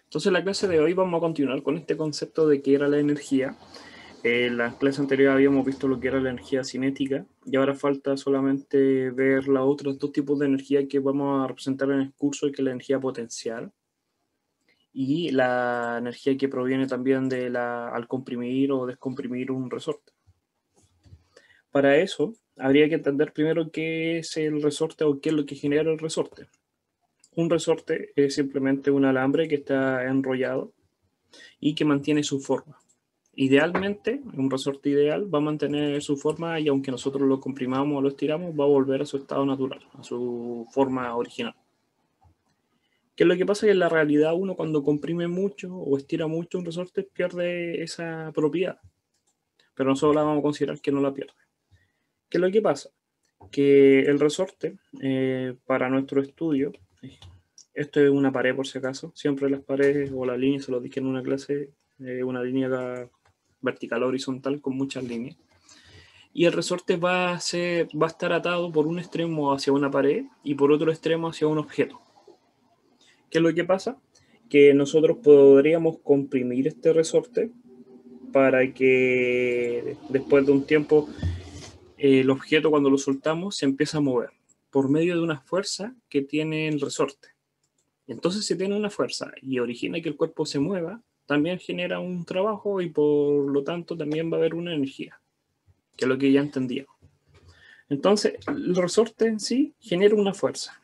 Entonces, en la clase de hoy vamos a continuar con este concepto de qué era la energía. En la clase anterior habíamos visto lo que era la energía cinética y ahora falta solamente ver los otros dos tipos de energía que vamos a representar en el curso, que es la energía potencial y la energía que proviene también de al comprimir o descomprimir un resorte. Para eso, habría que entender primero qué es el resorte o qué es lo que genera el resorte. Un resorte es simplemente un alambre que está enrollado y que mantiene su forma. Idealmente, un resorte ideal va a mantener su forma y aunque nosotros lo comprimamos o lo estiramos, va a volver a su estado natural, a su forma original. ¿Qué es lo que pasa? Que en la realidad uno cuando comprime mucho o estira mucho un resorte pierde esa propiedad, pero nosotros la vamos a considerar que no la pierde. ¿Qué es lo que pasa? Que el resorte, para nuestro estudio, esto es una pared por si acaso, siempre las paredes o las líneas, se lo dije en una clase, una línea vertical horizontal con muchas líneas. Y el resorte va a estar atado por un extremo hacia una pared y por otro extremo hacia un objeto. ¿Qué es lo que pasa? Que nosotros podríamos comprimir este resorte para que después de un tiempo el objeto, cuando lo soltamos, se empieza a mover por medio de una fuerza que tiene el resorte. Entonces, si tiene una fuerza y origina que el cuerpo se mueva, también genera un trabajo y por lo tanto también va a haber una energía, que es lo que ya entendíamos. Entonces, el resorte en sí genera una fuerza.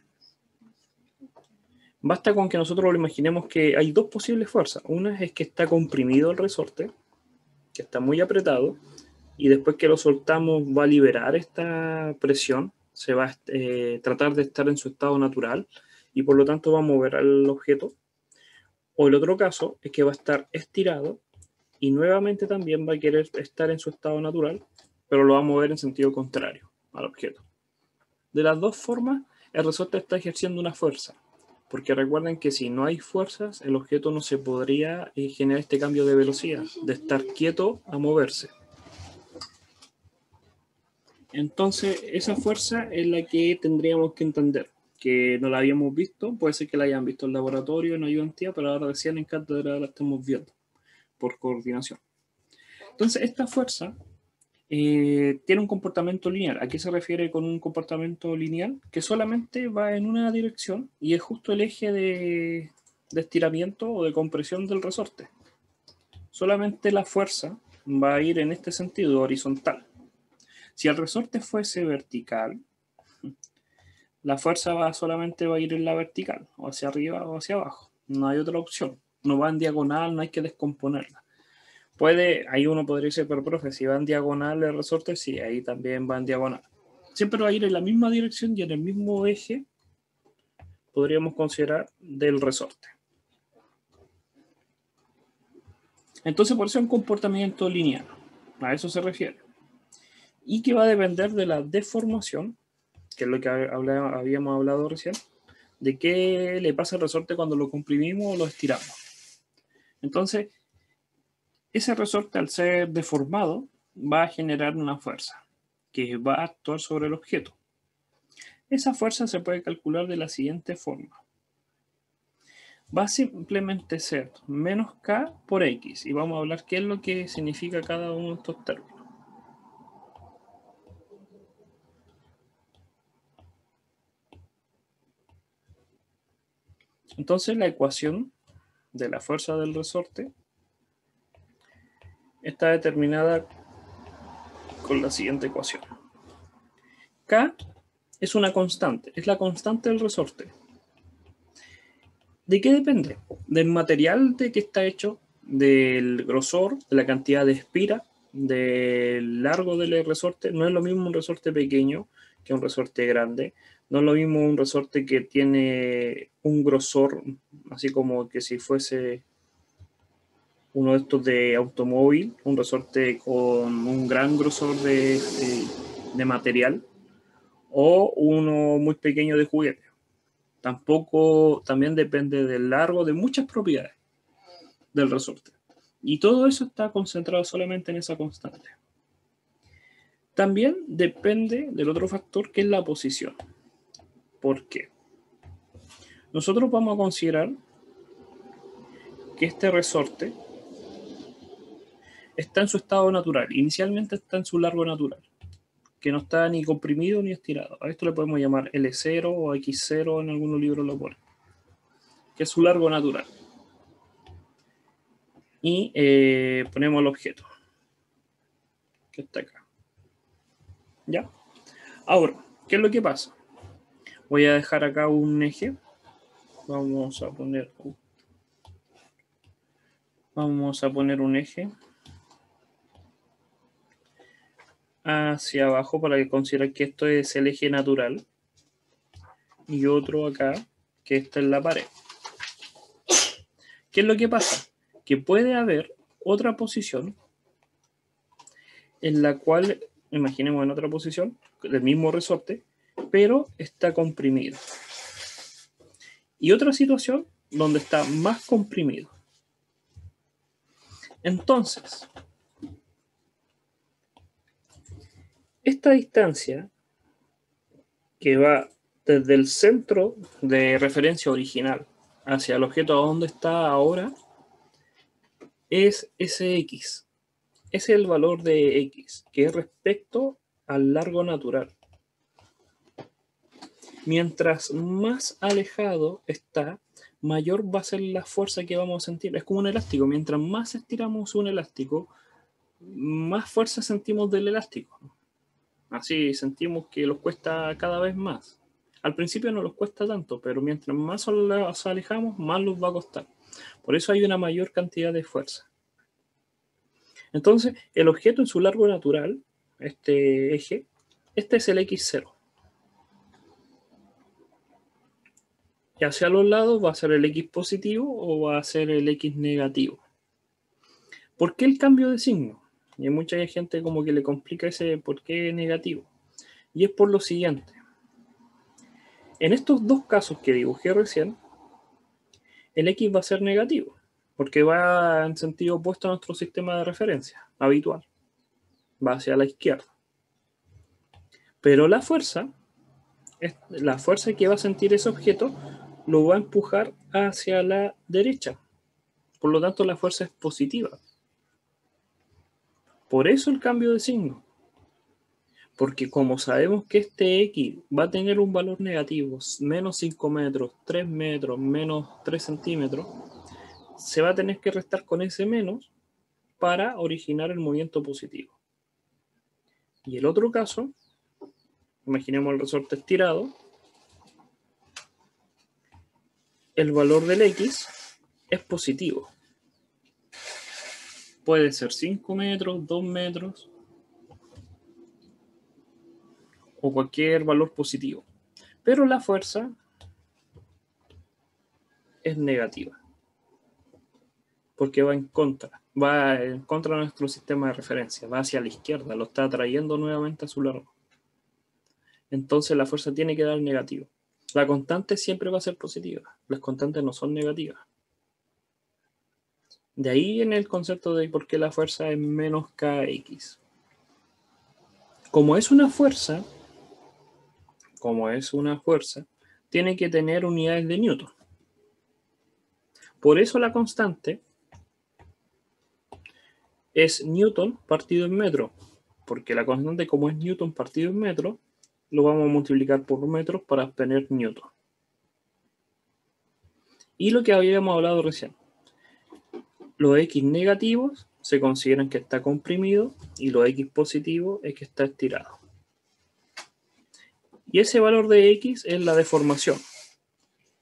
Basta con que nosotros lo imaginemos que hay dos posibles fuerzas. Una es que está comprimido el resorte, que está muy apretado, y después que lo soltamos va a liberar esta presión, se va a tratar de estar en su estado natural y por lo tanto va a mover al objeto. O el otro caso es que va a estar estirado y nuevamente también va a querer estar en su estado natural, pero lo va a mover en sentido contrario al objeto. De las dos formas, el resorte está ejerciendo una fuerza, porque recuerden que si no hay fuerzas, el objeto no se podría generar este cambio de velocidad, de estar quieto a moverse. Entonces, esa fuerza es la que tendríamos que entender, que no la habíamos visto, puede ser que la hayan visto en laboratorio, en ayudantía, pero ahora recién en cátedra la estamos viendo, por coordinación. Entonces, esta fuerza tiene un comportamiento lineal. ¿A qué se refiere con un comportamiento lineal? Que solamente va en una dirección y es justo el eje de estiramiento o de compresión del resorte. Solamente la fuerza va a ir en este sentido, horizontal. Si el resorte fuese vertical, la fuerza solamente va a ir en la vertical, o hacia arriba o hacia abajo. No hay otra opción. No va en diagonal, no hay que descomponerla. Ahí uno podría decir, pero profe, si va en diagonal el resorte, sí, ahí también va en diagonal. Siempre va a ir en la misma dirección y en el mismo eje, podríamos considerar, del resorte. Entonces, por eso es un comportamiento lineal. A eso se refiere. Y que va a depender de la deformación, que es lo que habíamos hablado recién, de qué le pasa al resorte cuando lo comprimimos o lo estiramos. Entonces, ese resorte, al ser deformado, va a generar una fuerza que va a actuar sobre el objeto. Esa fuerza se puede calcular de la siguiente forma. Va a simplemente ser menos K por X. Y vamos a hablar qué es lo que significa cada uno de estos términos. Entonces la ecuación de la fuerza del resorte está determinada con la siguiente ecuación. K es una constante, es la constante del resorte. ¿De qué depende? Del material de que está hecho, del grosor, de la cantidad de espira, del largo del resorte. No es lo mismo un resorte pequeño que un resorte grande. No es lo mismo un resorte que tiene un grosor, así como que si fuese uno de estos de automóvil, un resorte con un gran grosor de material, o uno muy pequeño de juguete. Tampoco, también depende del largo, de muchas propiedades del resorte. Y todo eso está concentrado solamente en esa constante. También depende del otro factor que es la posición. ¿Por qué? Nosotros vamos a considerar que este resorte está en su estado natural. Inicialmente está en su largo natural, que no está ni comprimido ni estirado. A esto le podemos llamar L0 o X0, en algunos libros lo ponen, que es su largo natural. Y ponemos el objeto, que está acá. ¿Ya? Ahora, ¿qué es lo que pasa? Voy a dejar acá un eje. Vamos a poner un eje hacia abajo para que consideren que esto es el eje natural. Y otro acá, que está en la pared. ¿Qué es lo que pasa? Que puede haber otra posición en la cual, imaginemos en otra posición, del mismo resorte, pero está comprimido. Y otra situación donde está más comprimido. Entonces, esta distancia que va desde el centro de referencia original hacia el objeto a donde está ahora es Sx. Ese es el valor de x, que es respecto al largo natural. Mientras más alejado está, mayor va a ser la fuerza que vamos a sentir. Es como un elástico. Mientras más estiramos un elástico, más fuerza sentimos del elástico. Así sentimos que los cuesta cada vez más. Al principio no los cuesta tanto, pero mientras más nos alejamos, más los va a costar. Por eso hay una mayor cantidad de fuerza. Entonces, el objeto en su largo natural, este eje, este es el X0. Y hacia los lados va a ser el X positivo o va a ser el X negativo. ¿Por qué el cambio de signo? Y hay mucha gente como que le complica ese por qué negativo. Y es por lo siguiente. En estos dos casos que dibujé recién, el X va a ser negativo, porque va en sentido opuesto a nuestro sistema de referencia habitual. Va hacia la izquierda. Pero la fuerza que va a sentir ese objeto, lo va a empujar hacia la derecha. Por lo tanto, la fuerza es positiva. Por eso el cambio de signo. Porque como sabemos que este X va a tener un valor negativo, menos 5 metros, 3 metros, menos 3 centímetros, se va a tener que restar con ese menos para originar el movimiento positivo. Y el otro caso, imaginemos el resorte estirado, el valor del X es positivo. Puede ser 5 metros, 2 metros, o cualquier valor positivo. Pero la fuerza es negativa. Porque va en contra de nuestro sistema de referencia, va hacia la izquierda, lo está atrayendo nuevamente a su largo. Entonces la fuerza tiene que dar negativo. La constante siempre va a ser positiva, las constantes no son negativas. De ahí viene el concepto de por qué la fuerza es menos kx. Como es una fuerza, tiene que tener unidades de Newton. Por eso la constante es Newton partido en metro, porque la constante, como es Newton partido en metro, lo vamos a multiplicar por metros para obtener Newton. Y lo que habíamos hablado recién, los X negativos se consideran que está comprimido y los X positivos es que está estirado. Y ese valor de X es la deformación,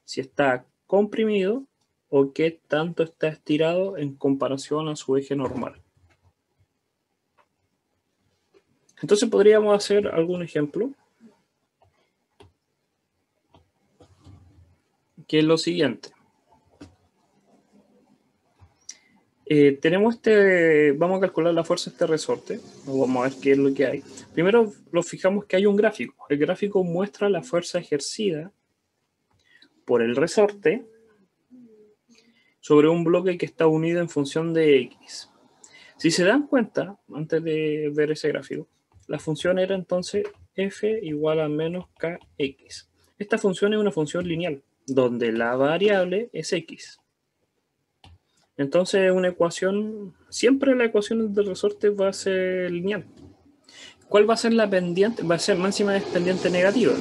si está comprimido o qué tanto está estirado en comparación a su eje normal. Entonces podríamos hacer algún ejemplo, que es lo siguiente. Tenemos vamos a calcular la fuerza de este resorte, vamos a ver qué es lo que hay. Primero nos fijamos que hay un gráfico. El gráfico muestra la fuerza ejercida por el resorte sobre un bloque que está unido en función de X. Si se dan cuenta, antes de ver ese gráfico, la función era entonces f igual a menos kx. Esta función es una función lineal, donde la variable es x. Entonces una ecuación, siempre la ecuación del resorte va a ser lineal. ¿Cuál va a ser la pendiente? Va a ser máxima es pendiente negativa.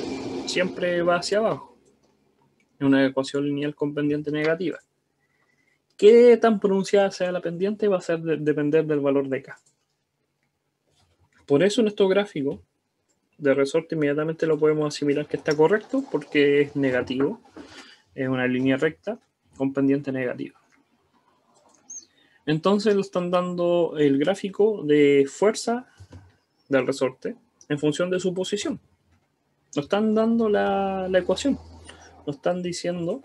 Siempre va hacia abajo. Es una ecuación lineal con pendiente negativa. ¿Qué tan pronunciada sea la pendiente? Va a ser depender del valor de K. Por eso en estos gráficos de resorte inmediatamente lo podemos asimilar que está correcto porque es negativo. Es una línea recta con pendiente negativa. Entonces lo están dando el gráfico de fuerza del resorte en función de su posición. Nos están dando la ecuación. Nos están diciendo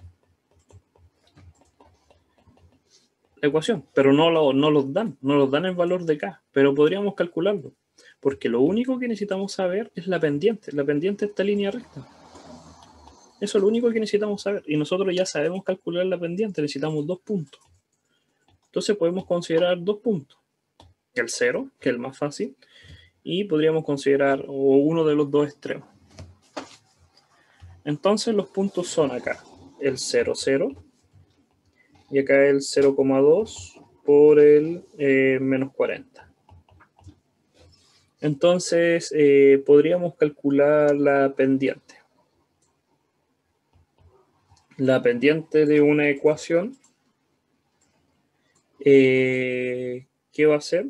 la ecuación, pero no los dan el valor de K, pero podríamos calcularlo, porque lo único que necesitamos saber es la pendiente de esta línea recta. Eso es lo único que necesitamos saber, y nosotros ya sabemos calcular la pendiente, necesitamos 2 puntos. Entonces podemos considerar 2 puntos, el 0, que es el más fácil, y podríamos considerar uno de los dos extremos. Entonces los puntos son acá, el 0, 0, y acá el 0,2 por el menos 40. Entonces podríamos calcular la pendiente. La pendiente de una ecuación, ¿qué va a ser?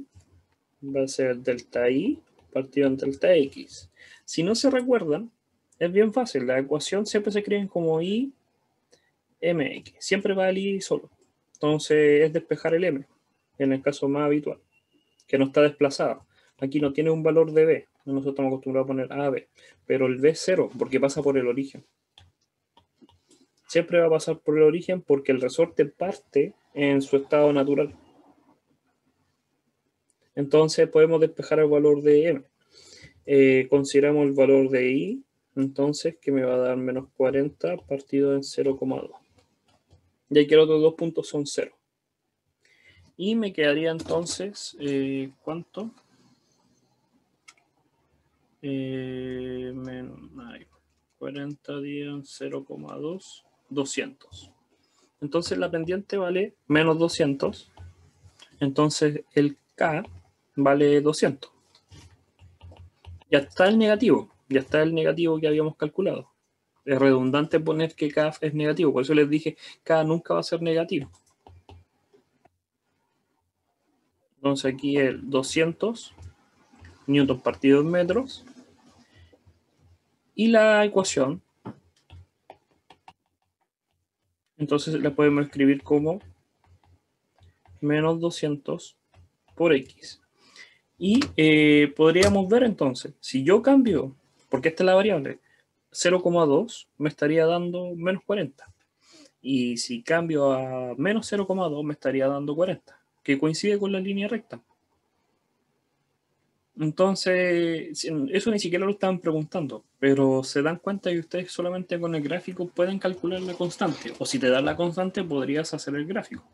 Va a ser delta I partido en delta X. Si no se recuerdan, es bien fácil. La ecuación siempre se escribe como I, mx. Siempre va el I solo. Entonces es despejar el m, en el caso más habitual, que no está desplazado. Aquí no tiene un valor de b. Nosotros estamos acostumbrados a poner a, b. Pero el b es 0 porque pasa por el origen. Siempre va a pasar por el origen porque el resorte parte en su estado natural. Entonces podemos despejar el valor de m. Consideramos el valor de i, entonces que me va a dar menos 40 partido en 0,2. Y aquí los otros dos puntos son 0. Y me quedaría entonces, ¿cuánto? 40 días 0,2, 200. Entonces la pendiente vale menos 200. Entonces el K vale 200. Ya está el negativo. Ya está el negativo que habíamos calculado. Es redundante poner que K es negativo. Por eso les dije, K nunca va a ser negativo. Entonces aquí el 200 newton partido en metros. Y la ecuación, entonces la podemos escribir como menos 200 por X. Y podríamos ver entonces, si yo cambio, porque esta es la variable, 0,2 me estaría dando menos 40. Y si cambio a menos 0,2 me estaría dando 40, que coincide con la línea recta. Entonces, eso ni siquiera lo estaban preguntando, pero se dan cuenta que ustedes solamente con el gráfico pueden calcular la constante, o si te dan la constante podrías hacer el gráfico.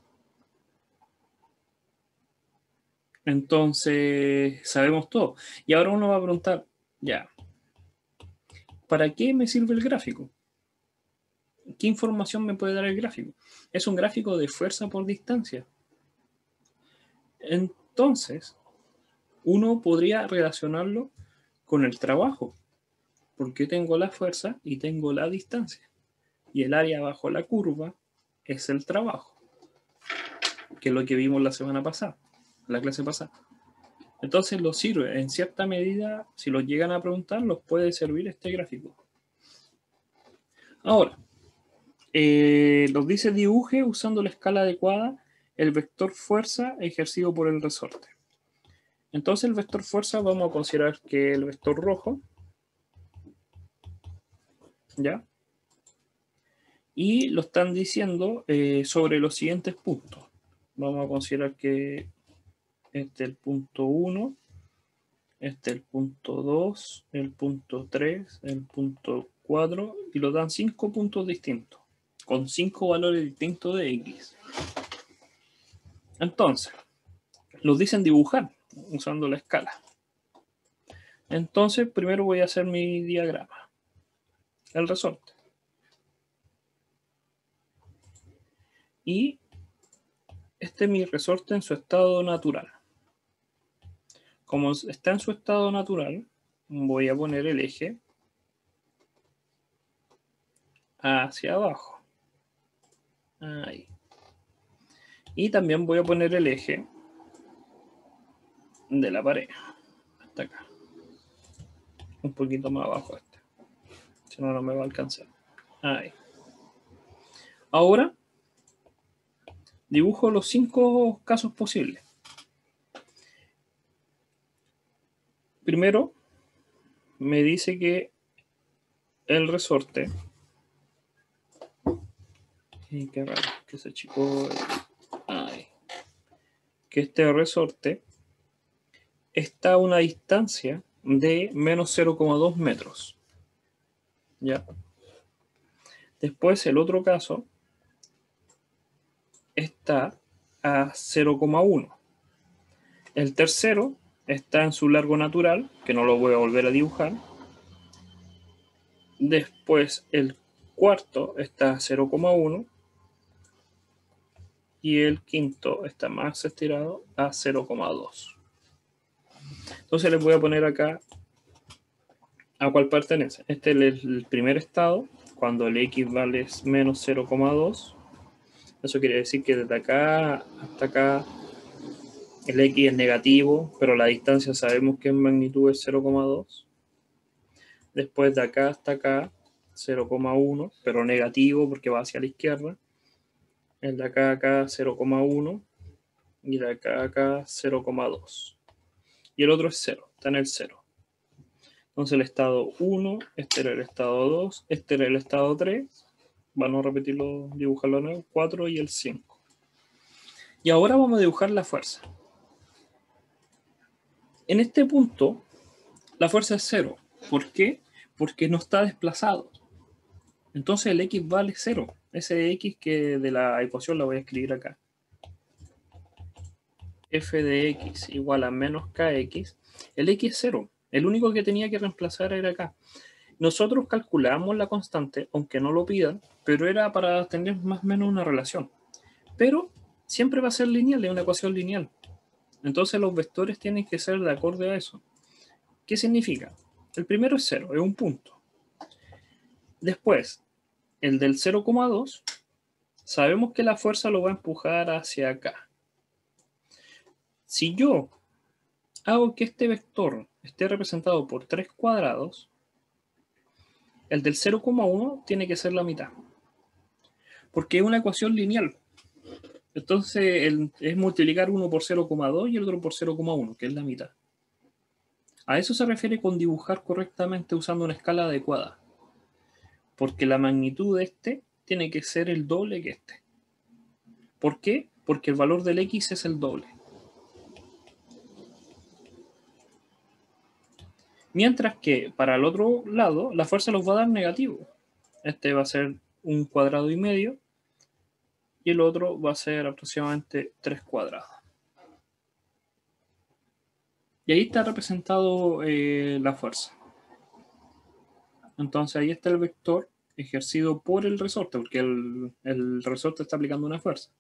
Entonces, sabemos todo. Y ahora uno va a preguntar, ya, ¿para qué me sirve el gráfico? ¿Qué información me puede dar el gráfico? Es un gráfico de fuerza por distancia. Entonces, uno podría relacionarlo con el trabajo, porque tengo la fuerza y tengo la distancia. Y el área bajo la curva es el trabajo, que es lo que vimos la semana pasada, la clase pasada. Entonces los sirve, en cierta medida, si los llegan a preguntar, los puede servir este gráfico. Ahora, los dice dibuje usando la escala adecuada el vector fuerza ejercido por el resorte. Entonces el vector fuerza vamos a considerar que el vector rojo, ¿ya? Y lo están diciendo sobre los siguientes puntos. Vamos a considerar que este es el punto 1, este es el punto 2, el punto 3, el punto 4, y lo dan 5 puntos distintos, con 5 valores distintos de X. Entonces, los dicen dibujar usando la escala. Entonces, primero voy a hacer mi diagrama, el resorte. Y este es mi resorte en su estado natural. Como está en su estado natural, voy a poner el eje hacia abajo. Ahí. Y también voy a poner el eje de la pared. Hasta acá. Un poquito más abajo este. Si no, no me va a alcanzar. Ahí. Ahora dibujo los 5 casos posibles. Primero, me dice que el resorte. Qué raro, que se achicó. Ahí. Que este resorte está a una distancia de menos 0,2 metros. ¿Ya? Después, el otro caso está a 0,1. El tercero está en su largo natural, que no lo voy a volver a dibujar. Después, el cuarto está a 0,1. Y el quinto está más estirado a 0,2. Entonces les voy a poner acá a cuál pertenece. Este es el primer estado, cuando el x vale menos 0,2. Eso quiere decir que desde acá hasta acá el x es negativo, pero la distancia sabemos que en magnitud es 0,2. Después de acá hasta acá 0,1, pero negativo porque va hacia la izquierda. El de acá a acá 0,1 y de acá a acá 0,2. Y el otro es 0, está en el 0. Entonces el estado 1, este era el estado 2, este era el estado 3. Vamos a repetirlo, dibujarlo de nuevo, 4 y el 5. Y ahora vamos a dibujar la fuerza. En este punto, la fuerza es 0. ¿Por qué? Porque no está desplazado. Entonces el x vale 0. Ese x que de la ecuación la voy a escribir acá. F de x igual a menos kx. El x es 0. El único que tenía que reemplazar era acá. Nosotros calculamos la constante, aunque no lo pidan, pero era para tener más o menos una relación. Pero siempre va a ser lineal, es una ecuación lineal. Entonces los vectores tienen que ser de acorde a eso. ¿Qué significa? El primero es 0, es un punto. Después, el del 0,2, sabemos que la fuerza lo va a empujar hacia acá. Si yo hago que este vector esté representado por 3 cuadrados, el del 0,1 tiene que ser la mitad. Porque es una ecuación lineal. Entonces es multiplicar uno por 0,2 y el otro por 0,1, que es la mitad. A eso se refiere con dibujar correctamente usando una escala adecuada. Porque la magnitud de este tiene que ser el doble que este. ¿Por qué? Porque el valor del x es el doble. Mientras que para el otro lado, la fuerza los va a dar negativo. Este va a ser 1 cuadrado y medio. Y el otro va a ser aproximadamente 3 cuadrados. Y ahí está representado la fuerza. Entonces ahí está el vector ejercido por el resorte, porque el resorte está aplicando una fuerza.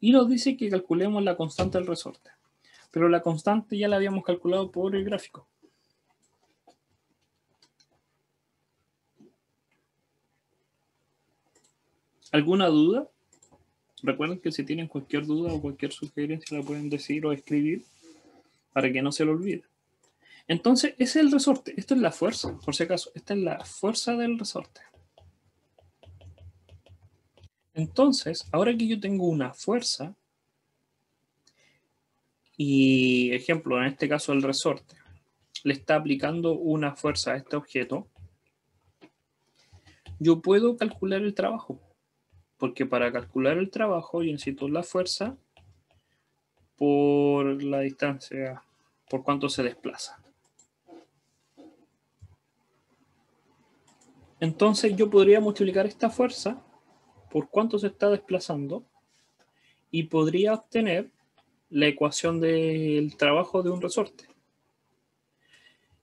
Y nos dice que calculemos la constante del resorte. Pero la constante ya la habíamos calculado por el gráfico. ¿Alguna duda? Recuerden que si tienen cualquier duda o cualquier sugerencia la pueden decir o escribir para que no se lo olvide. Entonces, ese es el resorte. Esto es la fuerza, por si acaso. Esta es la fuerza del resorte. Entonces, ahora que yo tengo una fuerza, y ejemplo, en este caso el resorte, le está aplicando una fuerza a este objeto, yo puedo calcular el trabajo. Porque para calcular el trabajo yo necesito la fuerza por la distancia, por cuánto se desplaza. Entonces yo podría multiplicar esta fuerza por cuánto se está desplazando y podría obtener la ecuación del trabajo de un resorte.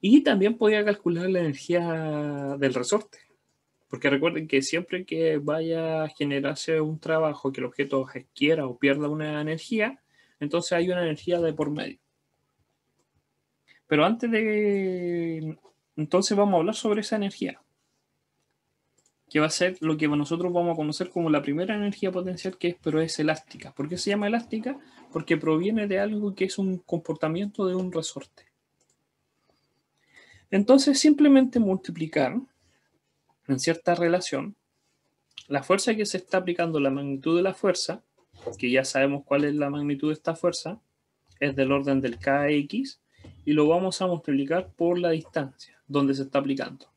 Y también podría calcular la energía del resorte. Porque recuerden que siempre que vaya a generarse un trabajo, que el objeto adquiera o pierda una energía, entonces hay una energía de por medio. Pero antes de... Entonces vamos a hablar sobre esa energía, que va a ser lo que nosotros vamos a conocer como la primera energía potencial, pero es elástica. ¿Por qué se llama elástica? Porque proviene de algo que es un comportamiento de un resorte. Entonces simplemente multiplicar en cierta relación la fuerza que se está aplicando, la magnitud de la fuerza, que ya sabemos cuál es la magnitud de esta fuerza, es del orden del kx, y lo vamos a multiplicar por la distancia donde se está aplicando,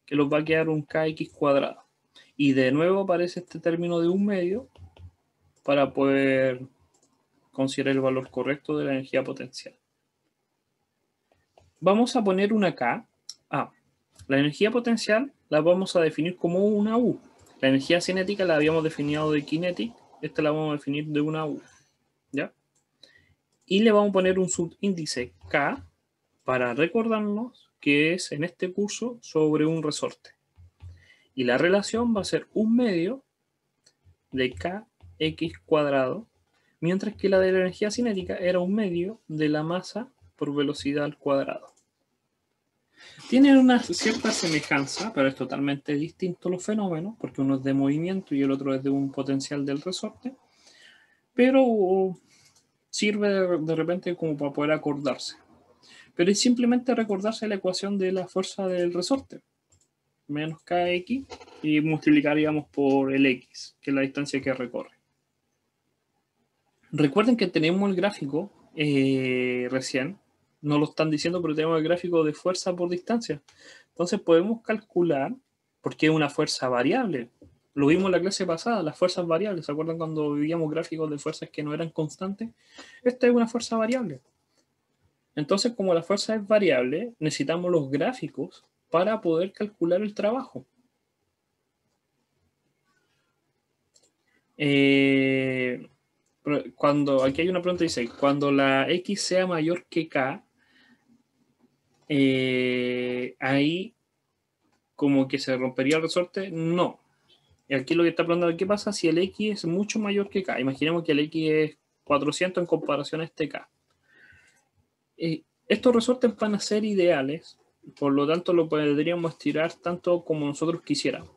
que nos va a quedar un kx cuadrado. Y de nuevo aparece este término de un medio para poder considerar el valor correcto de la energía potencial. Vamos a poner una K. La energía potencial la vamos a definir como una U. La energía cinética la habíamos definido de kinetic, esta la vamos a definir de una U. ¿Ya? Y le vamos a poner un subíndice K para recordarnos que es en este curso sobre un resorte. Y la relación va a ser un medio de kx cuadrado, mientras que la de la energía cinética era un medio de la masa por velocidad al cuadrado. Tienen una cierta semejanza, pero es totalmente distinto los fenómenos, porque uno es de movimiento y el otro es de un potencial del resorte, pero sirve de repente como para poder acordarse. Pero es simplemente recordarse la ecuación de la fuerza del resorte, menos kx, y multiplicaríamos por el x, que es la distancia que recorre. Recuerden que tenemos el gráfico recién, no lo están diciendo, pero tenemos el gráfico de fuerza por distancia. Entonces podemos calcular, porque es una fuerza variable. Lo vimos en la clase pasada, las fuerzas variables. ¿Se acuerdan cuando vivíamos gráficos de fuerzas que no eran constantes? Esta es una fuerza variable. Entonces, como la fuerza es variable, necesitamos los gráficos para poder calcular el trabajo. Cuando aquí hay una pregunta, dice, cuando la x sea mayor que k, ahí como que se rompería el resorte. No. Y aquí lo que está preguntando, ¿qué pasa si el x es mucho mayor que k? Imaginemos que el x es 400 en comparación a este k. Estos resortes van a ser ideales, por lo tanto lo podríamos estirar tanto como nosotros quisiéramos.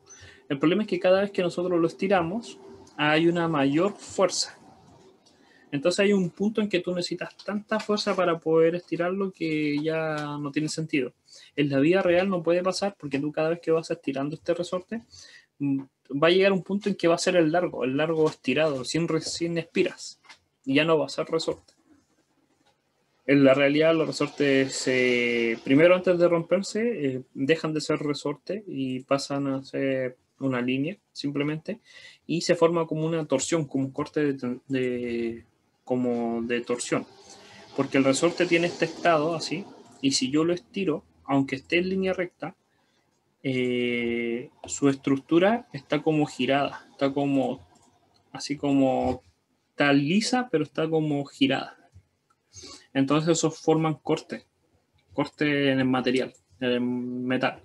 El problema es que cada vez que nosotros lo estiramos, hay una mayor fuerza. Entonces hay un punto en que tú necesitas tanta fuerza para poder estirarlo que ya no tiene sentido. En la vida real no puede pasar porque tú cada vez que vas estirando este resorte, va a llegar un punto en que va a ser el largo estirado, sin espiras. Y ya no va a ser resorte. En la realidad los resortes, primero antes de romperse, dejan de ser resorte y pasan a ser una línea simplemente, y se forma como una torsión, como un corte como de torsión, porque el resorte tiene este estado así, y si yo lo estiro, aunque esté en línea recta, su estructura está como girada, está como así como está lisa, pero está como girada. Entonces esos forman corte en el material, en el metal.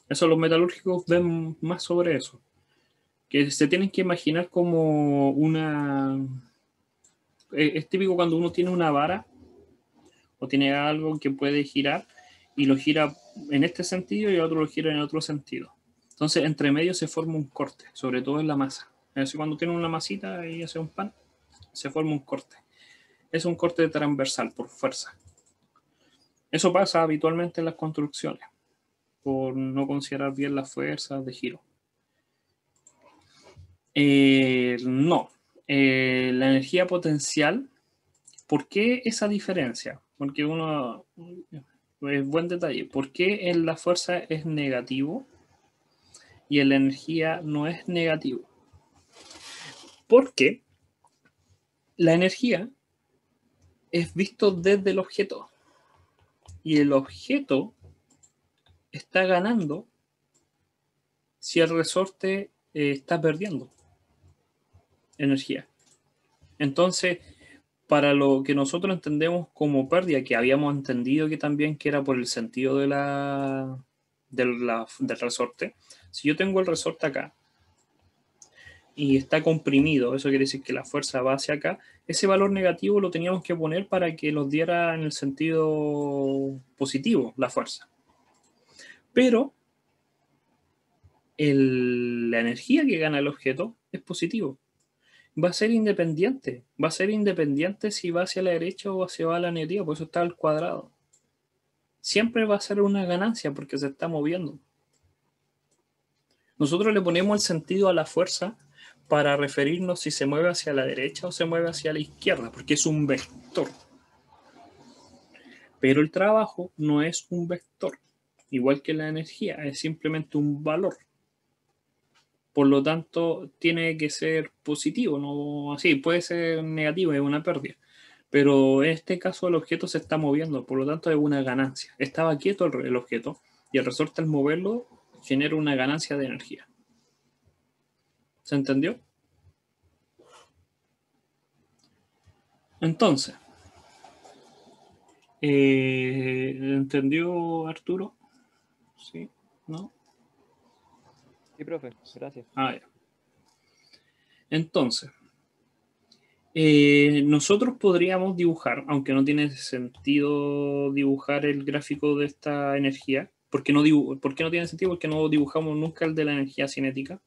Eso los metalúrgicos ven más sobre eso, que se tienen que imaginar como una... Es típico cuando uno tiene una vara o tiene algo que puede girar y lo gira en este sentido y otro lo gira en otro sentido. Entonces entre medio se forma un corte, sobre todo en la masa. Es cuando tiene una masita y hace un pan, se forma un corte. Es un corte transversal por fuerza. Eso pasa habitualmente en las construcciones, por no considerar bien las fuerzas de giro. No. La energía potencial, ¿por qué esa diferencia? Porque uno, buen detalle, ¿por qué en la fuerza es negativo y en la energía no es negativo? Porque la energía es visto desde el objeto y el objeto está ganando si el resorte está perdiendo energía. Entonces, para lo que nosotros entendemos como pérdida, que habíamos entendido que también que era por el sentido del resorte, Si yo tengo el resorte acá y está comprimido, eso quiere decir que la fuerza va hacia acá, ese valor negativo lo teníamos que poner para que nos diera en el sentido positivo la fuerza. Pero la energía que gana el objeto es positivo. Va a ser independiente. Va a ser independiente si va hacia la derecha o hacia la negativa, por eso está al cuadrado. Siempre va a ser una ganancia porque se está moviendo. Nosotros le ponemos el sentido a la fuerza para referirnos si se mueve hacia la derecha o se mueve hacia la izquierda, porque es un vector. Pero el trabajo no es un vector, igual que la energía, es simplemente un valor. Por lo tanto, tiene que ser positivo, no así, puede ser negativo, es una pérdida. Pero en este caso el objeto se está moviendo, por lo tanto es una ganancia. Estaba quieto el objeto y el resorte al moverlo genera una ganancia de energía. ¿Se entendió? Entonces, ¿entendió Arturo? ¿Sí? ¿No? Sí, profe, gracias. Ah, ya. Entonces, nosotros podríamos dibujar, aunque no tiene sentido dibujar el gráfico de esta energía. ¿Por qué no tiene sentido? Porque no dibujamos nunca el de la energía cinética.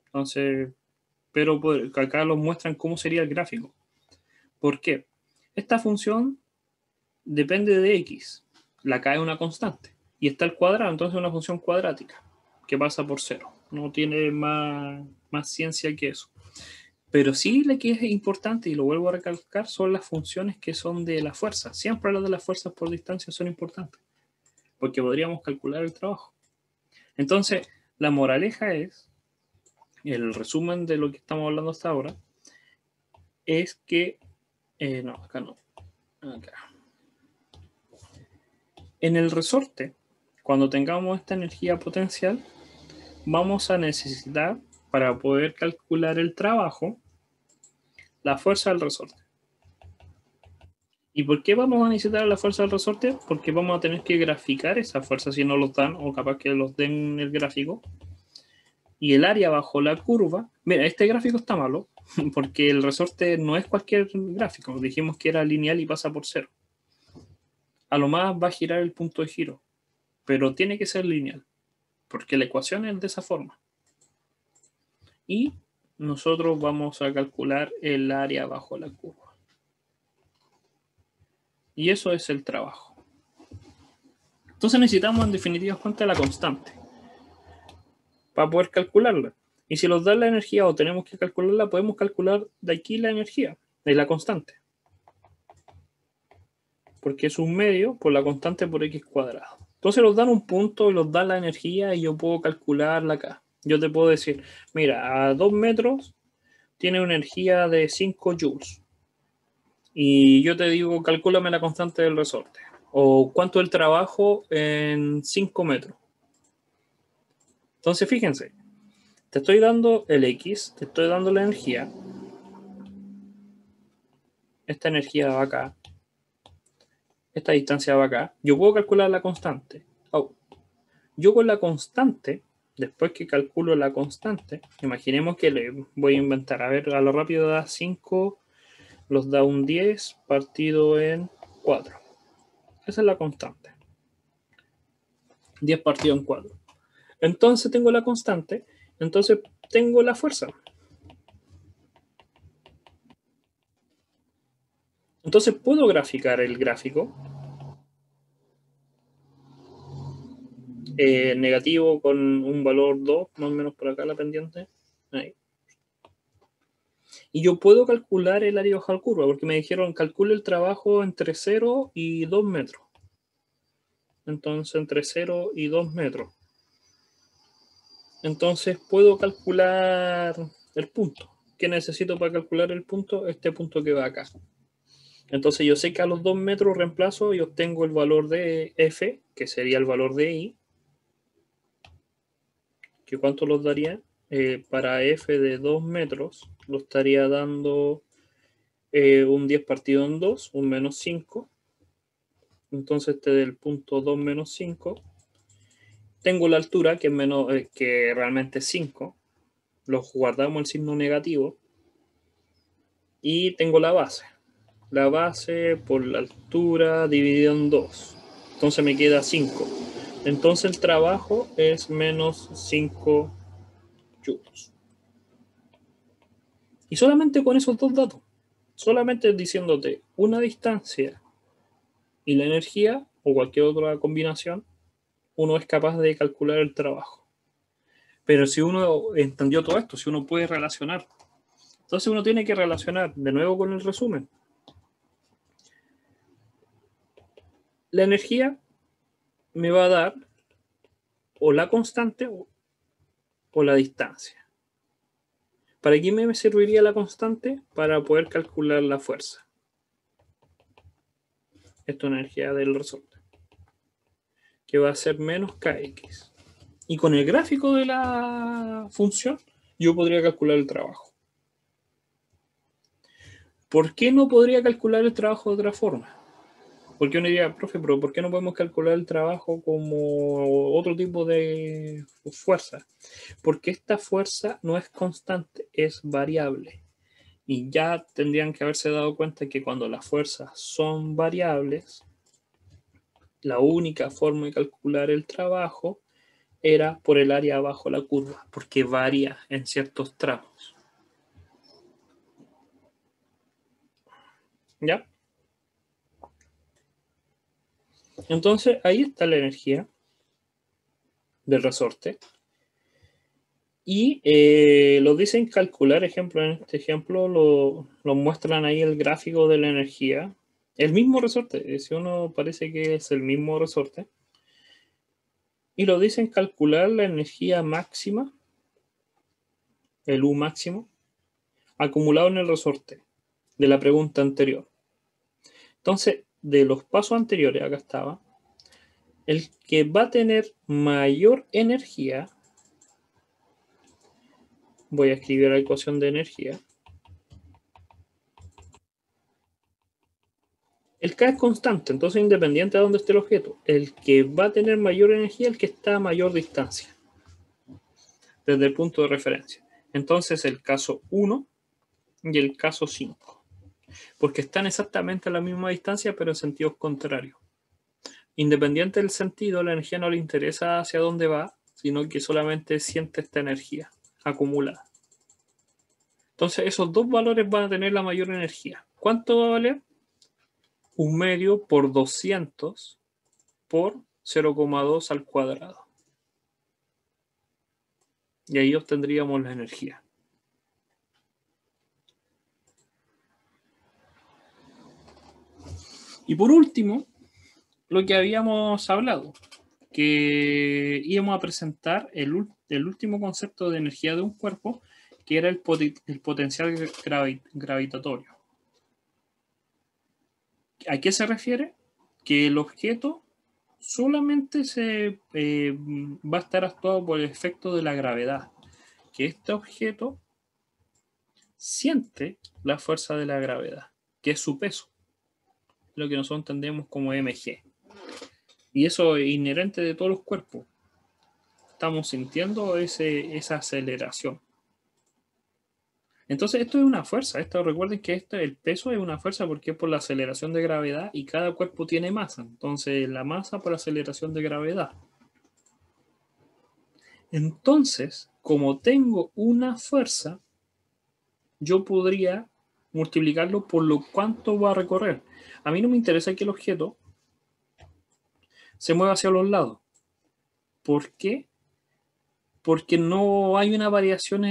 Entonces, pero acá nos muestran cómo sería el gráfico. ¿Por qué? Esta función depende de x. La k es una constante. Y está al cuadrado, entonces es una función cuadrática que pasa por 0. No tiene más ciencia que eso. Pero sí lo que es importante, y lo vuelvo a recalcar, son las funciones que son de la fuerza. Siempre las de las fuerzas por distancia son importantes, porque podríamos calcular el trabajo. Entonces, la moraleja es, el resumen de lo que estamos hablando hasta ahora, es que, no, acá no, acá. En el resorte, cuando tengamos esta energía potencial, vamos a necesitar, para poder calcular el trabajo, la fuerza del resorte. ¿Y por qué vamos a necesitar la fuerza del resorte? Porque vamos a tener que graficar esa fuerza si no los dan, o capaz que los den en el gráfico. Y el área bajo la curva, mira, este gráfico está malo, porque el resorte no es cualquier gráfico. Dijimos que era lineal y pasa por 0. A lo más va a girar el punto de giro, pero tiene que ser lineal, porque la ecuación es de esa forma. Y nosotros vamos a calcular el área bajo la curva. Y eso es el trabajo. Entonces necesitamos en definitiva cuenta la constante para poder calcularla. Y si nos da la energía o tenemos que calcularla, podemos calcular de aquí la energía, de la constante. Porque es un medio por la constante por x cuadrado. Entonces nos dan un punto y nos dan la energía y yo puedo calcularla acá. Yo te puedo decir, mira, a 2 metros tiene una energía de 5 joules. Y yo te digo, calcúlame la constante del resorte. O cuánto es el trabajo en 5 metros. Entonces, fíjense, te estoy dando el X, te estoy dando la energía. Esta energía va acá. Esta distancia va acá. Yo puedo calcular la constante. Oh. Yo con la constante, después que calculo la constante, imaginemos que le voy a inventar, a ver, a lo rápido da 5, los da un 10 partido en 4. Esa es la constante. 10 partido en 4. Entonces tengo la constante, entonces tengo la fuerza. Entonces puedo graficar el gráfico negativo con un valor 2, más o menos por acá la pendiente. Ahí. Y yo puedo calcular el área bajo la curva, porque me dijeron calcule el trabajo entre 0 y 2 metros. Entonces entre 0 y 2 metros. Entonces puedo calcular el punto. ¿Qué necesito para calcular el punto? Este punto que va acá. Entonces yo sé que a los 2 metros reemplazo y obtengo el valor de F, que sería el valor de I. ¿Que cuánto los daría? Para F de 2 metros, lo estaría dando un 10 partido en 2, un menos 5. Entonces este del punto 2 menos 5 tengo la altura, que es menos, que realmente es 5. Los guardamos el signo negativo. Y tengo la base. La base por la altura dividido en 2. Entonces me queda 5. Entonces el trabajo es menos 5 joules. Y solamente con esos dos datos, solamente diciéndote una distancia y la energía o cualquier otra combinación, uno es capaz de calcular el trabajo. Pero si uno entendió todo esto, si uno puede relacionar, entonces uno tiene que relacionar de nuevo con el resumen. La energía me va a dar o la constante o la distancia. ¿Para qué me serviría la constante? Para poder calcular la fuerza. Esto es una energía del resorte, que va a ser menos kx. Y con el gráfico de la función, yo podría calcular el trabajo. ¿Por qué no podría calcular el trabajo de otra forma? Porque uno diría, profe, pero ¿por qué no podemos calcular el trabajo como otro tipo de fuerza? Porque esta fuerza no es constante, es variable. Y ya tendrían que haberse dado cuenta que cuando las fuerzas son variables, la única forma de calcular el trabajo era por el área bajo la curva, porque varía en ciertos tramos. ¿Ya? Entonces, ahí está la energía del resorte. Y lo dicen calcular, ejemplo, en este ejemplo lo muestran ahí el gráfico de la energía. El mismo resorte, si uno parece que es el mismo resorte. Y lo dicen calcular la energía máxima, el U máximo, acumulado en el resorte de la pregunta anterior. Entonces, de los pasos anteriores, acá estaba, el que va a tener mayor energía, voy a escribir la ecuación de energía. El K es constante, entonces independiente de dónde esté el objeto, el que va a tener mayor energía es el que está a mayor distancia, desde el punto de referencia. Entonces el caso 1 y el caso 5, porque están exactamente a la misma distancia, pero en sentidos contrarios. Independiente del sentido, la energía no le interesa hacia dónde va, sino que solamente siente esta energía acumulada. Entonces esos dos valores van a tener la mayor energía. ¿Cuánto va a valer? 1/2 por 200 por 0,2 al cuadrado. Y ahí obtendríamos la energía. Y por último, lo que habíamos hablado, que íbamos a presentar el último concepto de energía de un cuerpo, que era el potencial gravitatorio. ¿A qué se refiere? Que el objeto solamente va a estar actuado por el efecto de la gravedad, que este objeto siente la fuerza de la gravedad, que es su peso, lo que nosotros entendemos como mg. Y eso es inherente de todos los cuerpos. Estamos sintiendo esa aceleración. Entonces esto es una fuerza. Recuerden que el peso es una fuerza porque es por la aceleración de gravedad y cada cuerpo tiene masa. Entonces la masa por aceleración de gravedad. Entonces, como tengo una fuerza, yo podría multiplicarlo por lo cuánto va a recorrer. A mí no me interesa que el objeto se mueva hacia los lados. ¿Por qué? Porque no hay una variación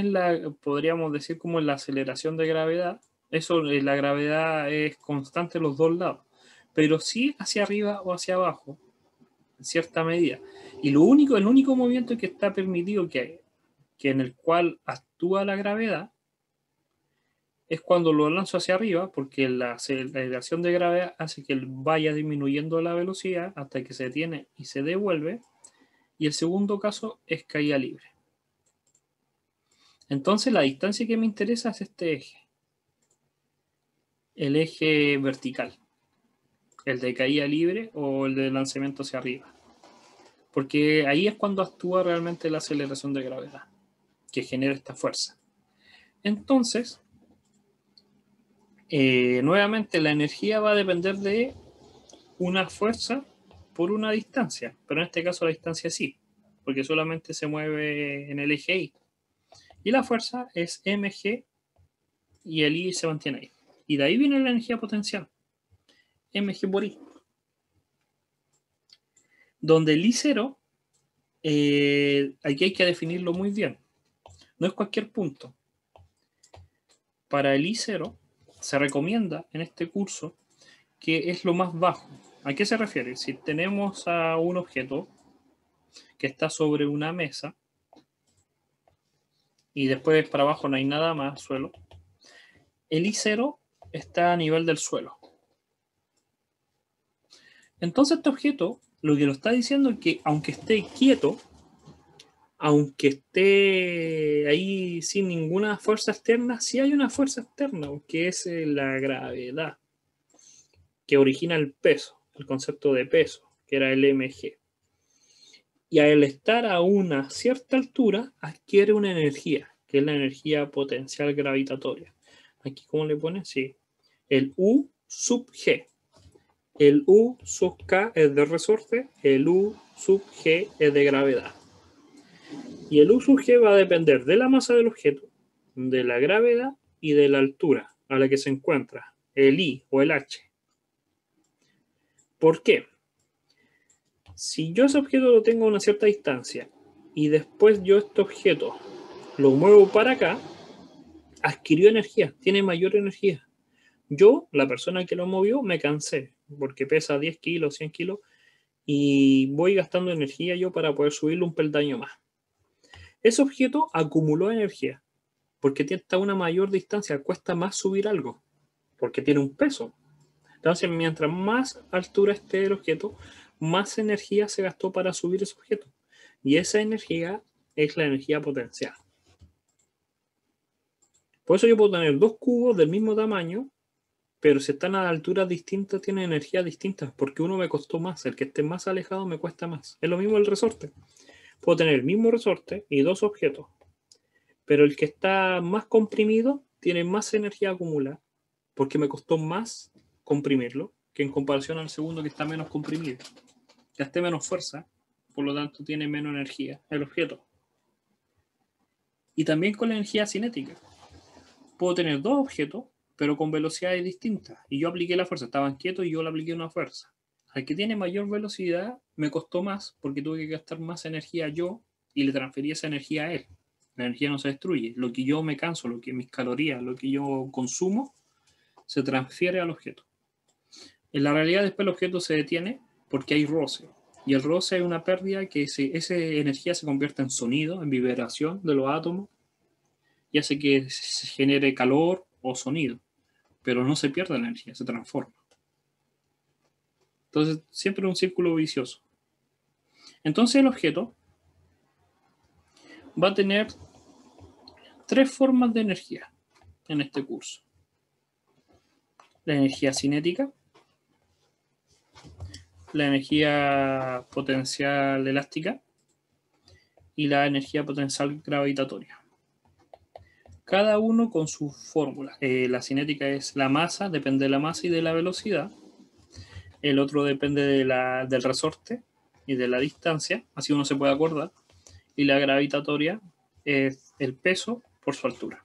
podríamos decir, como en la aceleración de gravedad. Eso, la gravedad es constante en los dos lados, pero sí hacia arriba o hacia abajo, en cierta medida. Y el único movimiento que está permitido, que en el cual actúa la gravedad, es cuando lo lanzo hacia arriba, porque la aceleración de gravedad hace que vaya disminuyendo la velocidad hasta que se detiene y se devuelve. Y el segundo caso es caída libre. Entonces la distancia que me interesa es este eje, el eje vertical, el de caída libre o el de lanzamiento hacia arriba. porque ahí es cuando actúa realmente la aceleración de gravedad, que genera esta fuerza. Entonces, nuevamente la energía va a depender de una fuerza por una distancia, pero en este caso la distancia sí, porque solamente se mueve en el eje Y. Y la fuerza es mg y el I se mantiene ahí. Y de ahí viene la energía potencial, mg por I. Donde el I0, aquí hay que definirlo muy bien. No es cualquier punto. Para el I0 se recomienda en este curso que es lo más bajo. ¿A qué se refiere? Si tenemos a un objeto que está sobre una mesa y después para abajo no hay nada más, suelo, el I0 está a nivel del suelo. Entonces este objeto lo que lo está diciendo es que aunque esté quieto, aunque esté ahí sin ninguna fuerza externa, sí hay una fuerza externa, que es la gravedad, que origina el peso, el concepto de peso, que era el mg. Y al estar a una cierta altura, adquiere una energía, que es la energía potencial gravitatoria. Aquí, ¿cómo le ponen? Sí. El U sub G. El U sub K es de resorte, el U sub G es de gravedad. Y el U sub G va a depender de la masa del objeto, de la gravedad y de la altura a la que se encuentra, el I o el H. ¿Por qué? Si yo ese objeto lo tengo a una cierta distancia y después yo este objeto lo muevo para acá, adquirió energía, tiene mayor energía. Yo, la persona que lo movió, me cansé porque pesa 10 kilos, 100 kilos y voy gastando energía yo para poder subirle un peldaño más. Ese objeto acumuló energía porque está a una mayor distancia, cuesta más subir algo porque tiene un peso. Entonces, mientras más altura esté el objeto, más energía se gastó para subir ese objeto. Y esa energía es la energía potencial. Por eso yo puedo tener dos cubos del mismo tamaño, pero si están a alturas distintas, tienen energías distintas, porque uno me costó más, el que esté más alejado me cuesta más. Es lo mismo el resorte. Puedo tener el mismo resorte y dos objetos, pero el que está más comprimido tiene más energía acumulada, porque me costó más comprimirlo que en comparación al segundo que está menos comprimido. Gasté menos fuerza, por lo tanto tiene menos energía el objeto. Y también con la energía cinética. Puedo tener dos objetos, pero con velocidades distintas. Y yo apliqué la fuerza, estaban quietos y yo le apliqué una fuerza. Al que tiene mayor velocidad me costó más porque tuve que gastar más energía yo y le transferí esa energía a él. La energía no se destruye. Lo que yo me canso, lo que mis calorías, lo que yo consumo, se transfiere al objeto. En la realidad después el objeto se detiene porque hay roce. Y el roce es una pérdida que esa energía se convierte en sonido, en vibración de los átomos y hace que se genere calor o sonido. Pero no se pierde la energía, se transforma. Entonces siempre un círculo vicioso. Entonces el objeto va a tener tres formas de energía en este curso. La energía cinética, la energía potencial elástica y la energía potencial gravitatoria. Cada uno con su fórmula. La cinética es la masa, depende de la masa y de la velocidad. El otro depende del resorte y de la distancia, así uno se puede acordar. Y la gravitatoria es el peso por su altura.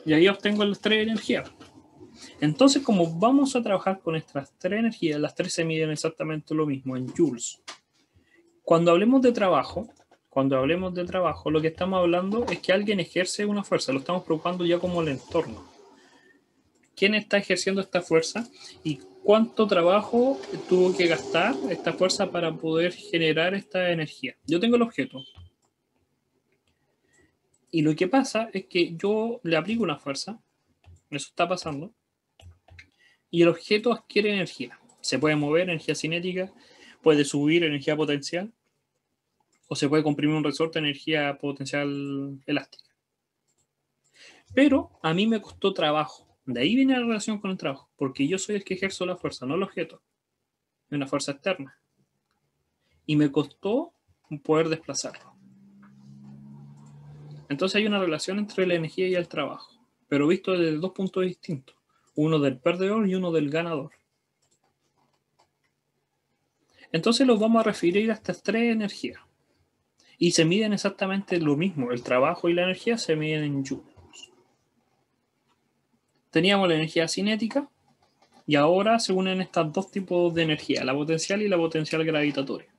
Y ahí obtengo las tres energías. Entonces, como vamos a trabajar con estas tres energías, las tres se miden exactamente lo mismo en joules. Cuando hablemos de trabajo, lo que estamos hablando es que alguien ejerce una fuerza, lo estamos preocupando ya como el entorno. ¿Quién está ejerciendo esta fuerza y cuánto trabajo tuvo que gastar esta fuerza para poder generar esta energía? Yo tengo el objeto. Y lo que pasa es que yo le aplico una fuerza, eso está pasando, y el objeto adquiere energía. Se puede mover, energía cinética, puede subir energía potencial, o se puede comprimir un resorte de energía potencial elástica. Pero a mí me costó trabajo. De ahí viene la relación con el trabajo, porque yo soy el que ejerzo la fuerza, no el objeto. Es una fuerza externa. y me costó poder desplazarlo. Entonces hay una relación entre la energía y el trabajo, pero visto desde dos puntos distintos, uno del perdedor y uno del ganador. Entonces los vamos a referir a estas tres energías y se miden exactamente lo mismo. El trabajo y la energía se miden en joules. Teníamos la energía cinética y ahora se unen estos dos tipos de energía, la potencial y la potencial gravitatoria.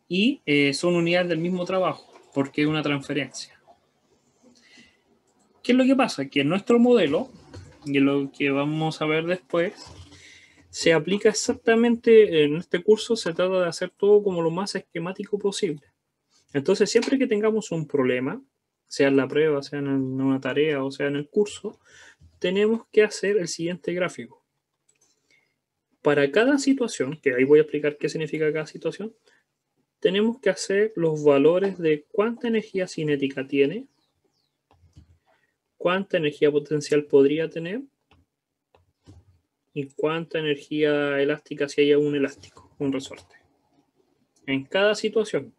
Y son unidades del mismo trabajo porque es una transferencia. ¿Qué es lo que pasa? Que en nuestro modelo, y en lo que vamos a ver después, se aplica exactamente, en este curso se trata de hacer todo como lo más esquemático posible. Entonces, siempre que tengamos un problema, sea en la prueba, sea en una tarea o sea en el curso, tenemos que hacer el siguiente gráfico. Para cada situación, que ahí voy a explicar qué significa cada situación, tenemos que hacer los valores de cuánta energía cinética tiene, cuánta energía potencial podría tener y cuánta energía elástica si hay un elástico, un resorte. En cada situación.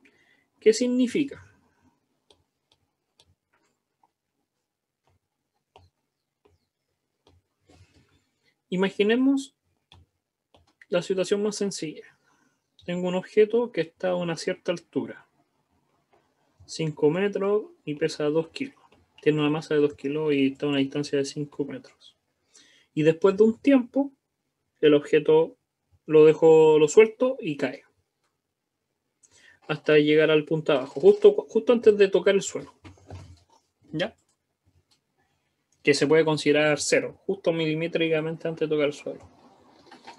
¿Qué significa? Imaginemos la situación más sencilla. Tengo un objeto que está a una cierta altura, 5 metros y pesa 2 kilos. Tiene una masa de 2 kilos y está a una distancia de 5 metros. Y después de un tiempo, el objeto lo suelto y cae. Hasta llegar al punto abajo, justo antes de tocar el suelo. ¿Ya? Que se puede considerar cero, justo milimétricamente antes de tocar el suelo.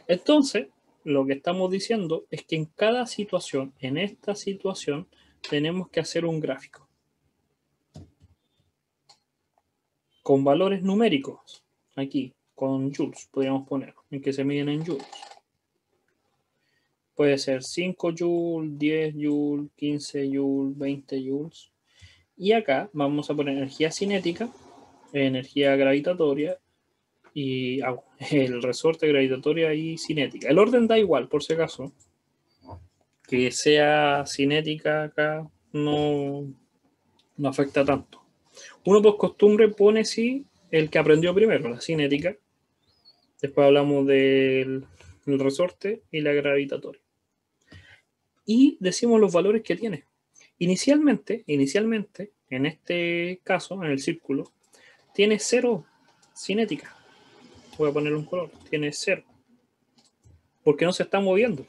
Entonces, lo que estamos diciendo es que en cada situación, en esta situación, tenemos que hacer un gráfico con valores numéricos. Aquí, con joules, podríamos poner, en que se miden en joules. Puede ser 5 joules, 10 joules, 15 joules, 20 joules. Y acá vamos a poner energía cinética, energía gravitatoria y el resorte gravitatoria y cinética. El orden da igual, por si acaso. Que sea cinética acá no afecta tanto. Uno por costumbre pone sí el que aprendió primero, la cinética. Después hablamos del resorte y la gravitatoria. Y decimos los valores que tiene. Inicialmente, en este caso, en el círculo, tiene 0 cinética. Voy a ponerle un color. Tiene 0. Porque no se está moviendo.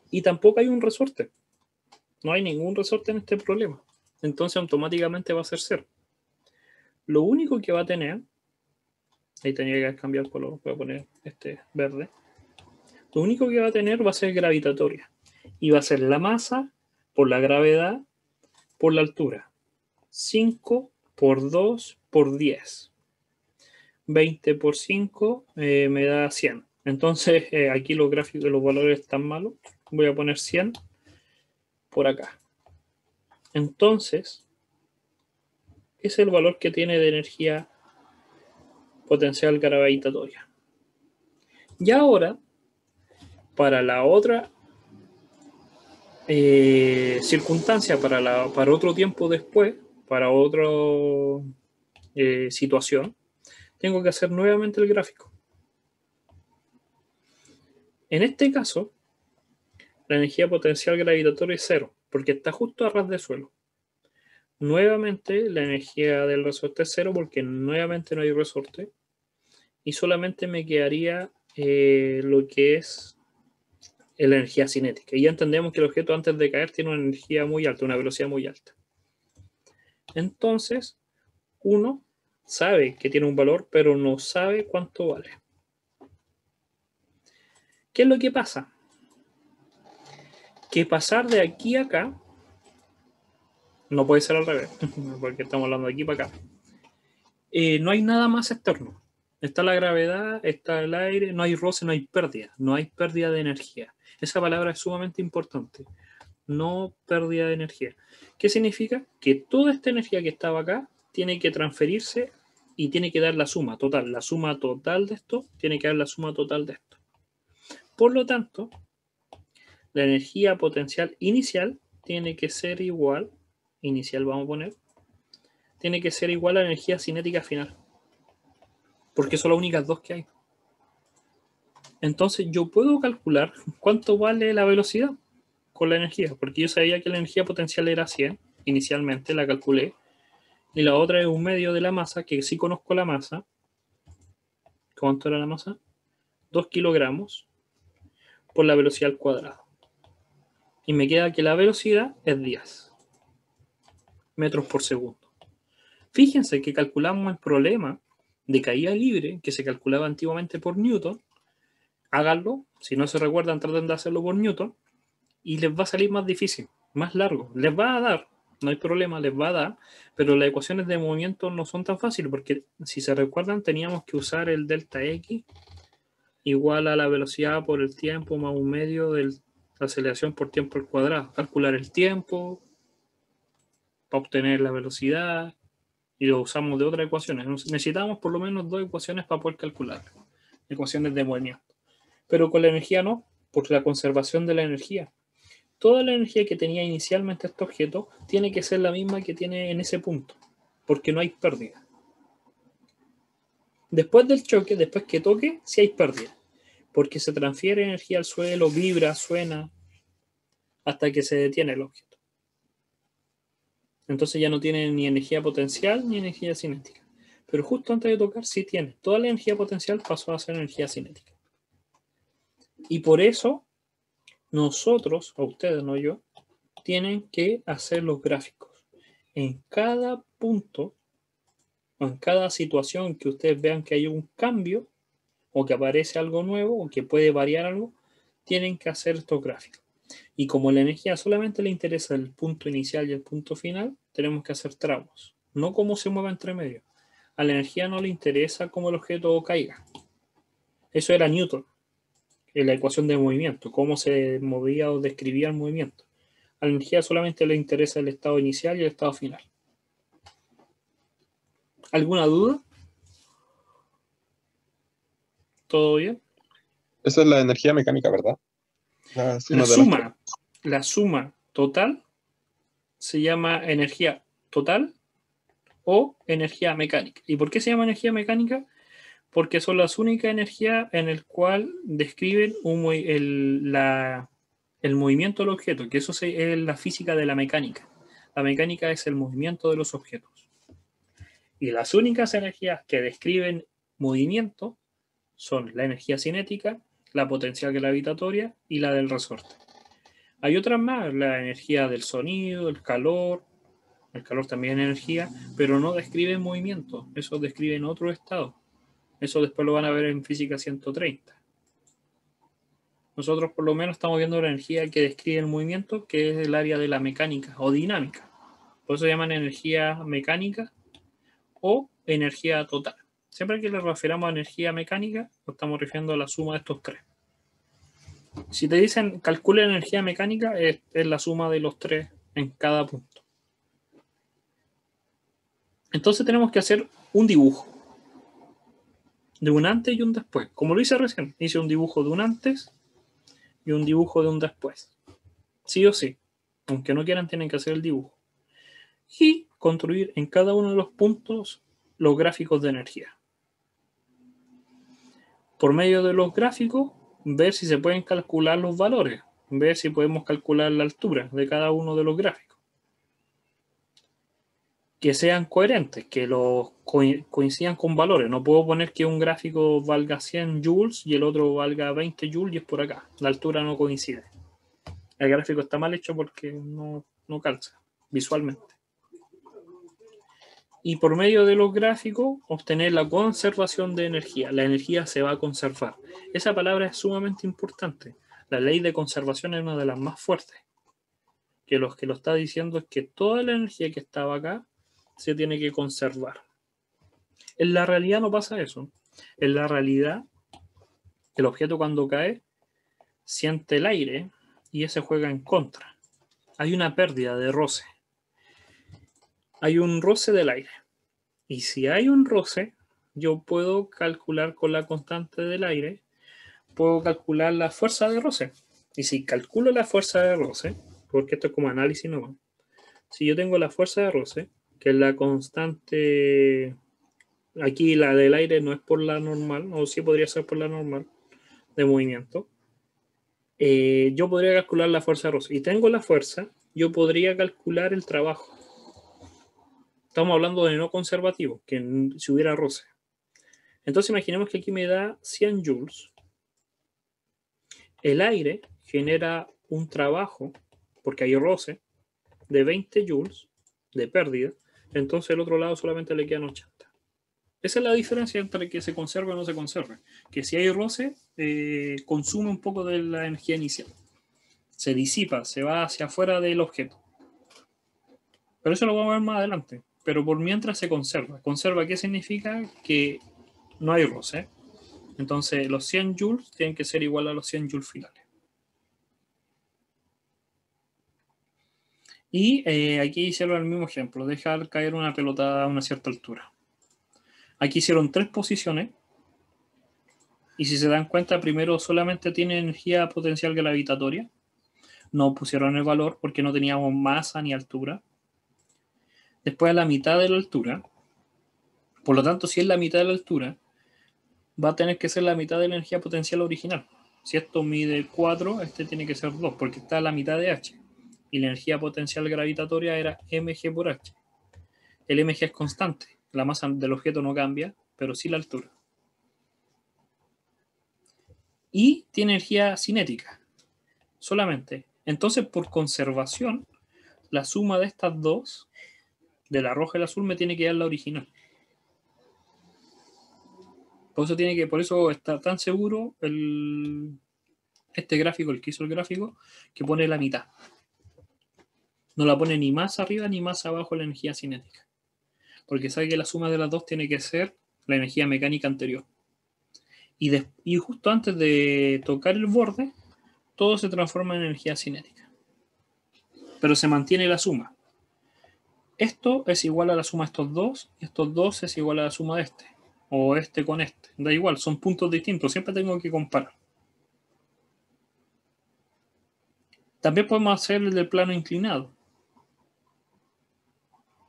Y tampoco hay un resorte. No hay ningún resorte en este problema. Entonces automáticamente va a ser 0. Lo único que va a tener, ahí tenía que cambiar el color, voy a poner este verde. Lo único que va a tener va a ser gravitatoria. Y va a ser la masa por la gravedad por la altura. 5 por 2 por 10. 20 por 5 me da 100. Entonces aquí los gráficos de los valores están malos. Voy a poner 100 por acá. Entonces, es el valor que tiene de energía potencial gravitatoria. Y ahora, para la otra circunstancia, para otro tiempo después, para otra situación, tengo que hacer nuevamente el gráfico. En este caso, la energía potencial gravitatoria es 0, porque está justo a ras de suelo. Nuevamente, la energía del resorte es 0, porque nuevamente no hay resorte. Y solamente me quedaría lo que es la energía cinética. Y ya entendemos que el objeto antes de caer tiene una energía muy alta, una velocidad muy alta. Entonces, uno sabe que tiene un valor, pero no sabe cuánto vale. ¿Qué es lo que pasa? Que pasar de aquí a acá no puede ser al revés, porque estamos hablando de aquí para acá. No hay nada más externo. Está la gravedad, está el aire, no hay roce, no hay pérdida de energía. Esa palabra es sumamente importante. No pérdida de energía. ¿Qué significa? Que toda esta energía que estaba acá tiene que transferirse y tiene que dar la suma total. La suma total de esto tiene que dar la suma total de esto. Por lo tanto, la energía potencial inicial tiene que ser igual, inicial vamos a poner, tiene que ser igual a la energía cinética final. Porque son las únicas dos que hay. Entonces yo puedo calcular cuánto vale la velocidad con la energía, porque yo sabía que la energía potencial era 100, inicialmente la calculé, y la otra es un medio de la masa, que sí conozco la masa. ¿Cuánto era la masa? 2 kilogramos por la velocidad al cuadrado. Y me queda que la velocidad es 10 metros por segundo. Fíjense que calculamos el problema de caída libre, que se calculaba antiguamente por Newton. Háganlo, si no se recuerdan, traten de hacerlo por Newton, y les va a salir más difícil, más largo. Les va a dar, no hay problema, les va a dar, pero las ecuaciones de movimiento no son tan fáciles, porque si se recuerdan teníamos que usar el delta X igual a la velocidad por el tiempo más un medio de la aceleración por tiempo al cuadrado. Calcular el tiempo para obtener la velocidad, y lo usamos de otras ecuaciones. Necesitamos por lo menos 2 ecuaciones para poder calcular, ecuaciones de movimiento. Pero con la energía no, por la conservación de la energía. Toda la energía que tenía inicialmente este objeto tiene que ser la misma que tiene en ese punto, porque no hay pérdida. Después del choque, después que toque, sí hay pérdida, porque se transfiere energía al suelo, vibra, suena, hasta que se detiene el objeto. Entonces ya no tiene ni energía potencial ni energía cinética. Pero justo antes de tocar sí tiene. Toda la energía potencial pasó a ser energía cinética. Y por eso nosotros, a ustedes, no yo, tienen que hacer los gráficos. En cada punto, o en cada situación que ustedes vean que hay un cambio, o que aparece algo nuevo, o que puede variar algo, tienen que hacer estos gráficos. Y como la energía solamente le interesa el punto inicial y el punto final, tenemos que hacer tramos, no cómo se mueve entre medio. A la energía no le interesa cómo el objeto caiga. Eso era Newton, en la ecuación de movimiento, cómo se movía o describía el movimiento. A la energía solamente le interesa el estado inicial y el estado final. ¿Alguna duda? ¿Todo bien? Esa es la energía mecánica, ¿verdad? La suma total se llama energía total o energía mecánica. ¿Y por qué se llama energía mecánica? Porque son las únicas energías en el cual describen el movimiento del objeto, que eso es la física de la mecánica. La mecánica es el movimiento de los objetos. Y las únicas energías que describen movimiento son la energía cinética, la potencial gravitatoria y la del resorte. Hay otras más, la energía del sonido, el calor también es energía, pero no describe movimiento, eso describe en otro estado. Eso después lo van a ver en física 130. Nosotros por lo menos estamos viendo la energía que describe el movimiento, que es el área de la mecánica o dinámica. Por eso se llaman energía mecánica o energía total. Siempre que le refiramos a energía mecánica, nos estamos refiriendo a la suma de estos tres. Si te dicen calcula energía mecánica, es la suma de los tres en cada punto. Entonces tenemos que hacer un dibujo de un antes y un después. Como lo hice recién, hice un dibujo de un antes y un dibujo de un después. Sí o sí. Aunque no quieran, tienen que hacer el dibujo. Y construir en cada uno de los puntos los gráficos de energía. Por medio de los gráficos, ver si se pueden calcular los valores. Ver si podemos calcular la altura de cada uno de los gráficos. Que sean coherentes, que los coincidan con valores. No puedo poner que un gráfico valga 100 joules y el otro valga 20 joules y es por acá. La altura no coincide. El gráfico está mal hecho porque no calza visualmente. Y por medio de los gráficos obtener la conservación de energía. La energía se va a conservar. Esa palabra es sumamente importante. La ley de conservación es una de las más fuertes. Que lo está diciendo es que toda la energía que estaba acá se tiene que conservar. En la realidad no pasa eso. En la realidad, el objeto cuando cae siente el aire y ese juega en contra. Hay una pérdida de roce. Hay un roce del aire. Y si hay un roce, yo puedo calcular con la constante del aire, puedo calcular la fuerza de roce. Y si calculo la fuerza de roce, porque esto es como análisis nomás, si yo tengo la fuerza de roce, que es la constante, aquí la del aire no es por la normal, o sí podría ser por la normal de movimiento, yo podría calcular la fuerza de roce. Y tengo la fuerza, yo podría calcular el trabajo. Estamos hablando de no conservativo, que si hubiera roce. Entonces imaginemos que aquí me da 100 joules. El aire genera un trabajo, porque hay roce, de 20 joules de pérdida. Entonces el otro lado solamente le quedan 80. Esa es la diferencia entre que se conserve o no se conserve. Que si hay roce, consume un poco de la energía inicial. Se disipa, se va hacia afuera del objeto. Pero eso lo vamos a ver más adelante. Pero por mientras se conserva. ¿Conserva qué significa? Que no hay roce. Entonces los 100 joules tienen que ser igual a los 100 joules finales. Y aquí hicieron el mismo ejemplo. Dejar caer una pelota a una cierta altura. Aquí hicieron 3 posiciones. Y si se dan cuenta, primero solamente tiene energía potencial gravitatoria. No pusieron el valor porque no teníamos masa ni altura. Después a la mitad de la altura. Por lo tanto, si es la mitad de la altura, va a tener que ser la mitad de la energía potencial original. Si esto mide 4, este tiene que ser 2, porque está a la mitad de H. Y la energía potencial gravitatoria era mg por H. El mg es constante. La masa del objeto no cambia, pero sí la altura. Y tiene energía cinética. Solamente. Entonces, por conservación, la suma de estas dos, de la roja y la azul, me tiene que dar la original. Por eso está tan seguro este gráfico, el que hizo el gráfico, que pone la mitad. No la pone ni más arriba ni más abajo la energía cinética. Porque sabe que la suma de las dos tiene que ser la energía mecánica anterior. Y justo antes de tocar el borde, todo se transforma en energía cinética. Pero se mantiene la suma. Esto es igual a la suma de estos dos, y estos dos es igual a la suma de este. O este con este. Da igual, son puntos distintos. Siempre tengo que comparar. También podemos hacer el del plano inclinado.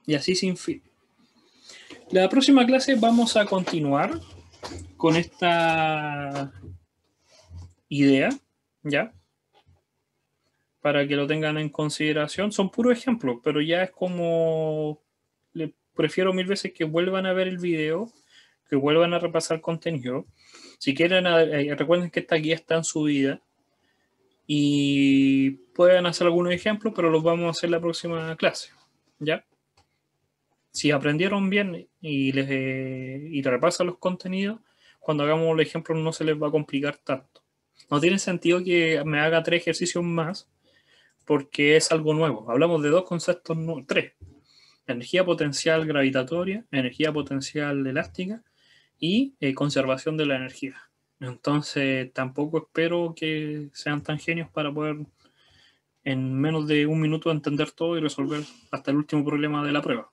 Y así sin fin. La próxima clase vamos a continuar con esta idea, ¿ya? Para que lo tengan en consideración. Son puros ejemplos, pero ya es como... prefiero 1000 veces que vuelvan a ver el video, que vuelvan a repasar contenido. Si quieren, recuerden que esta guía está en subida y pueden hacer algunos ejemplos, pero los vamos a hacer la próxima clase, ¿ya? Si aprendieron bien y repasan los contenidos, cuando hagamos los ejemplos no se les va a complicar tanto. No tiene sentido que me haga 3 ejercicios más porque es algo nuevo. Hablamos de 2 conceptos, 3. Energía potencial gravitatoria, energía potencial elástica y conservación de la energía. Entonces tampoco espero que sean tan genios para poder en menos de 1 minuto entender todo y resolver hasta el último problema de la prueba.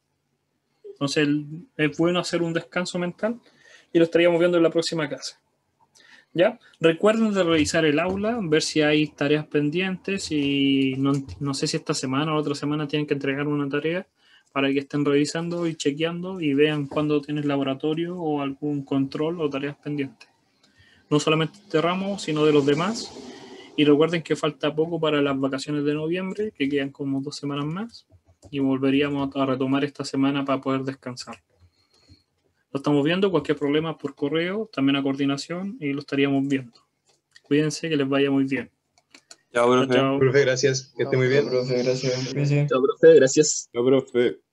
Entonces es bueno hacer un descanso mental y lo estaríamos viendo en la próxima clase. ¿Ya? Recuerden de revisar el aula, ver si hay tareas pendientes y no sé si esta semana o otra semana tienen que entregar una tarea para que estén revisando y chequeando y vean cuándo tienes laboratorio o algún control o tareas pendientes. No solamente de este ramo, sino de los demás. Y recuerden que falta poco para las vacaciones de noviembre, que quedan como 2 semanas más. Y volveríamos a retomar esta semana para poder descansar. Lo estamos viendo, cualquier problema por correo, también a coordinación, y lo estaríamos viendo. Cuídense, que les vaya muy bien. Chao, profe. Chao, chao. Profe, gracias. Que esté muy bien. Profe, gracias. Chao, profe, gracias. Chao, profe.